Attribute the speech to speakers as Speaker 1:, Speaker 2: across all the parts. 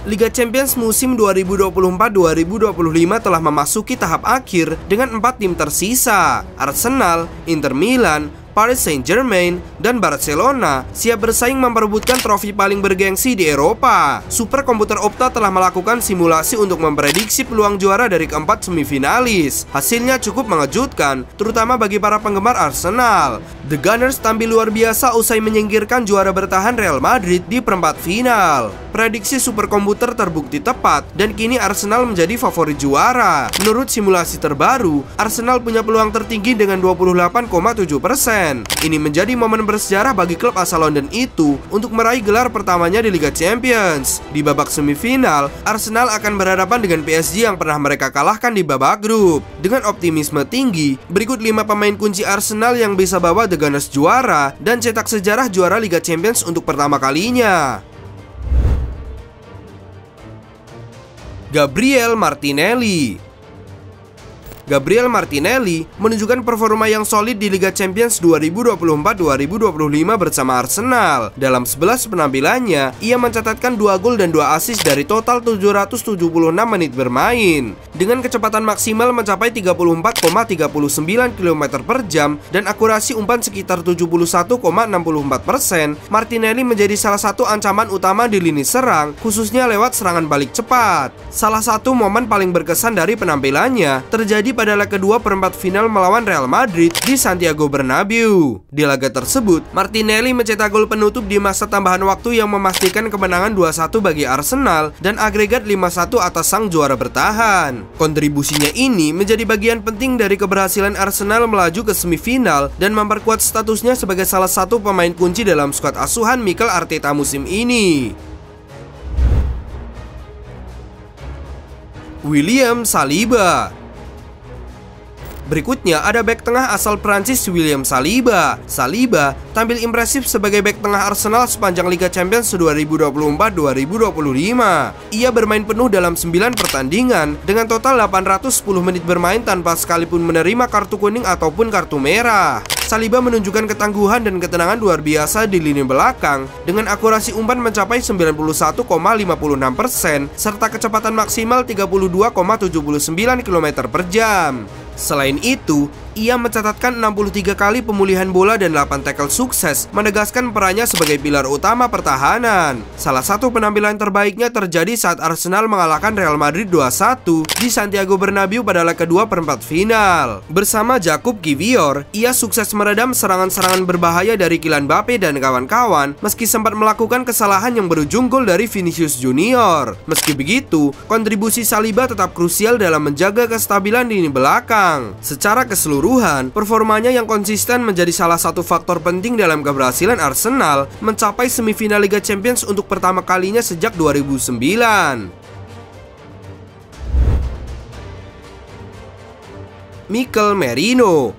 Speaker 1: Liga Champions musim 2024-2025 telah memasuki tahap akhir dengan 4 tim tersisa. Arsenal, Inter Milan, Paris Saint-Germain, dan Barcelona siap bersaing memperebutkan trofi paling bergengsi di Eropa. Superkomputer Opta telah melakukan simulasi untuk memprediksi peluang juara dari keempat semifinalis. Hasilnya cukup mengejutkan, terutama bagi para penggemar Arsenal. The Gunners tampil luar biasa usai menyingkirkan juara bertahan Real Madrid di perempat final. Prediksi superkomputer terbukti tepat, dan kini Arsenal menjadi favorit juara. Menurut simulasi terbaru, Arsenal punya peluang tertinggi dengan 28,7%. Ini menjadi momen bersejarah bagi klub asal London itu untuk meraih gelar pertamanya di Liga Champions. Di babak semifinal, Arsenal akan berhadapan dengan PSG yang pernah mereka kalahkan di babak grup. Dengan optimisme tinggi, berikut 5 pemain kunci Arsenal yang bisa bawa The Gunners juara dan cetak sejarah juara Liga Champions untuk pertama kalinya. Gabriel Martinelli. Gabriel Martinelli menunjukkan performa yang solid di Liga Champions 2024-2025 bersama Arsenal. Dalam 11 penampilannya, ia mencatatkan 2 gol dan 2 assist dari total 776 menit bermain. Dengan kecepatan maksimal mencapai 34,39 km per jam dan akurasi umpan sekitar 71,64%, Martinelli menjadi salah satu ancaman utama di lini serang, khususnya lewat serangan balik cepat. Salah satu momen paling berkesan dari penampilannya terjadi pada leg kedua perempat final melawan Real Madrid di Santiago Bernabeu. Di laga tersebut, Martinelli mencetak gol penutup di masa tambahan waktu yang memastikan kemenangan 2-1 bagi Arsenal dan agregat 5-1 atas sang juara bertahan. Kontribusinya ini menjadi bagian penting dari keberhasilan Arsenal melaju ke semifinal dan memperkuat statusnya sebagai salah satu pemain kunci dalam skuad asuhan Mikel Arteta musim ini. William Saliba. Berikutnya ada bek tengah asal Prancis William Saliba. Saliba tampil impresif sebagai bek tengah Arsenal sepanjang Liga Champions 2024-2025. Ia bermain penuh dalam 9 pertandingan dengan total 810 menit bermain tanpa sekalipun menerima kartu kuning ataupun kartu merah. Saliba menunjukkan ketangguhan dan ketenangan luar biasa di lini belakang dengan akurasi umpan mencapai 91,56% serta kecepatan maksimal 32,79 km per jam. Selain itu, ia mencatatkan 63 kali pemulihan bola dan 8 tackle sukses, menegaskan perannya sebagai pilar utama pertahanan. Salah satu penampilan terbaiknya terjadi saat Arsenal mengalahkan Real Madrid 2-1 di Santiago Bernabeu pada leg kedua perempat final. Bersama Jakub Kiwior, ia sukses meredam serangan-serangan berbahaya dari Kylian Mbappe dan kawan-kawan, meski sempat melakukan kesalahan yang berujung gol dari Vinicius Junior. Meski begitu, kontribusi Saliba tetap krusial dalam menjaga kestabilan lini belakang. Secara keseluruhan, performanya yang konsisten menjadi salah satu faktor penting dalam keberhasilan Arsenal mencapai semifinal Liga Champions untuk pertama kalinya sejak 2009. Mikel Merino.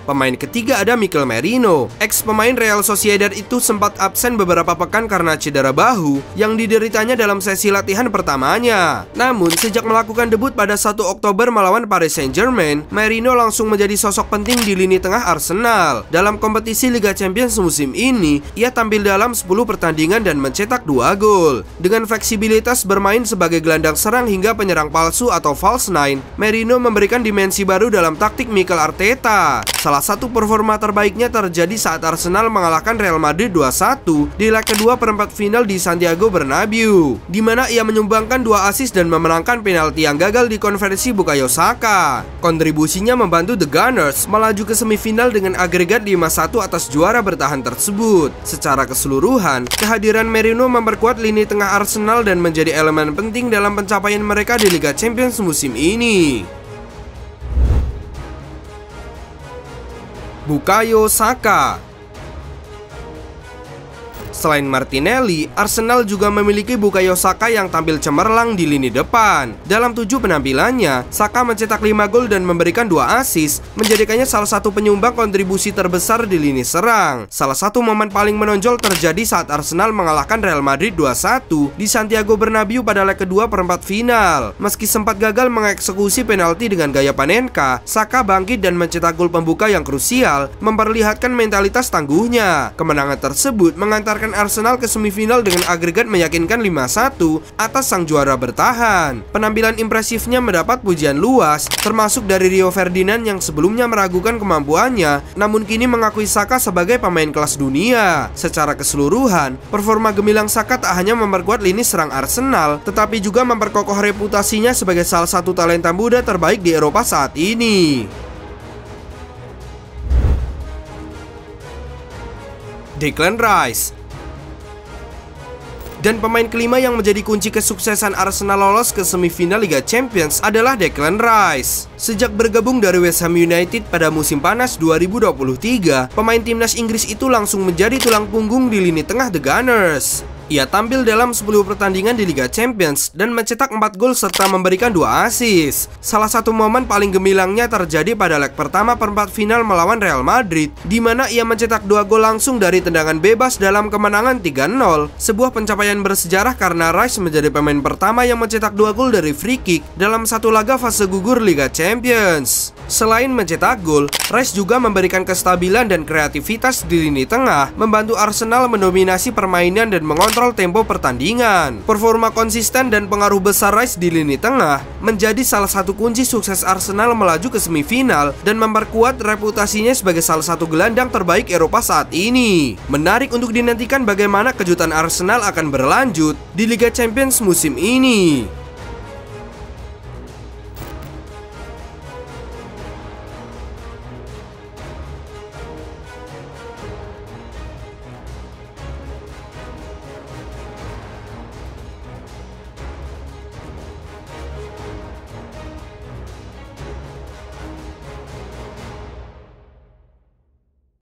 Speaker 1: Pemain ketiga ada Mikel Merino. Ex pemain Real Sociedad itu sempat absen beberapa pekan karena cedera bahu yang dideritanya dalam sesi latihan pertamanya. Namun, sejak melakukan debut pada 1 Oktober melawan Paris Saint-Germain, Merino langsung menjadi sosok penting di lini tengah Arsenal. Dalam kompetisi Liga Champions musim ini, ia tampil dalam 10 pertandingan dan mencetak 2 gol. Dengan fleksibilitas bermain sebagai gelandang serang hingga penyerang palsu atau false nine, Merino memberikan dimensi baru dalam taktik Mikel Arteta. Salah satu performa terbaiknya terjadi saat Arsenal mengalahkan Real Madrid 2-1 di leg kedua perempat final di Santiago Bernabeu, di mana ia menyumbangkan 2 assist dan memenangkan penalti yang gagal di konversi Bukayo Saka. Kontribusinya membantu The Gunners melaju ke semifinal dengan agregat 5-1 atas juara bertahan tersebut. Secara keseluruhan, kehadiran Merino memperkuat lini tengah Arsenal dan menjadi elemen penting dalam pencapaian mereka di Liga Champions musim ini. Bukayo Saka. Selain Martinelli, Arsenal juga memiliki Bukayo Saka yang tampil cemerlang di lini depan. Dalam 7 penampilannya, Saka mencetak 5 gol dan memberikan 2 assist, menjadikannya salah satu penyumbang kontribusi terbesar di lini serang. Salah satu momen paling menonjol terjadi saat Arsenal mengalahkan Real Madrid 2-1 di Santiago Bernabeu pada leg kedua perempat final. Meski sempat gagal mengeksekusi penalti dengan gaya Panenka, Saka bangkit dan mencetak gol pembuka yang krusial, memperlihatkan mentalitas tangguhnya. Kemenangan tersebut mengantarkan mengantarkan Arsenal ke semifinal dengan agregat meyakinkan 5-1 atas sang juara bertahan. Penampilan impresifnya mendapat pujian luas, termasuk dari Rio Ferdinand yang sebelumnya meragukan kemampuannya, namun kini mengakui Saka sebagai pemain kelas dunia. Secara keseluruhan, performa gemilang Saka tak hanya memperkuat lini serang Arsenal, tetapi juga memperkokoh reputasinya sebagai salah satu talenta muda terbaik di Eropa saat ini. Declan Rice. Dan pemain kelima yang menjadi kunci kesuksesan Arsenal lolos ke semifinal Liga Champions adalah Declan Rice. Sejak bergabung dari West Ham United pada musim panas 2023, pemain timnas Inggris itu langsung menjadi tulang punggung di lini tengah The Gunners. Ia tampil dalam 10 pertandingan di Liga Champions dan mencetak 4 gol serta memberikan 2 assist. Salah satu momen paling gemilangnya terjadi pada leg pertama perempat final melawan Real Madrid, di mana ia mencetak 2 gol langsung dari tendangan bebas dalam kemenangan 3-0. Sebuah pencapaian bersejarah karena Rice menjadi pemain pertama yang mencetak 2 gol dari free kick dalam satu laga fase gugur Liga Champions. Selain mencetak gol, Rice juga memberikan kestabilan dan kreativitas di lini tengah, membantu Arsenal mendominasi permainan dan mengontrol tempo pertandingan. Performa konsisten dan pengaruh besar Rice di lini tengah menjadi salah satu kunci sukses Arsenal melaju ke semifinal dan memperkuat reputasinya sebagai salah satu gelandang terbaik Eropa saat ini. Menarik untuk dinantikan bagaimana kejutan Arsenal akan berlanjut di Liga Champions musim ini.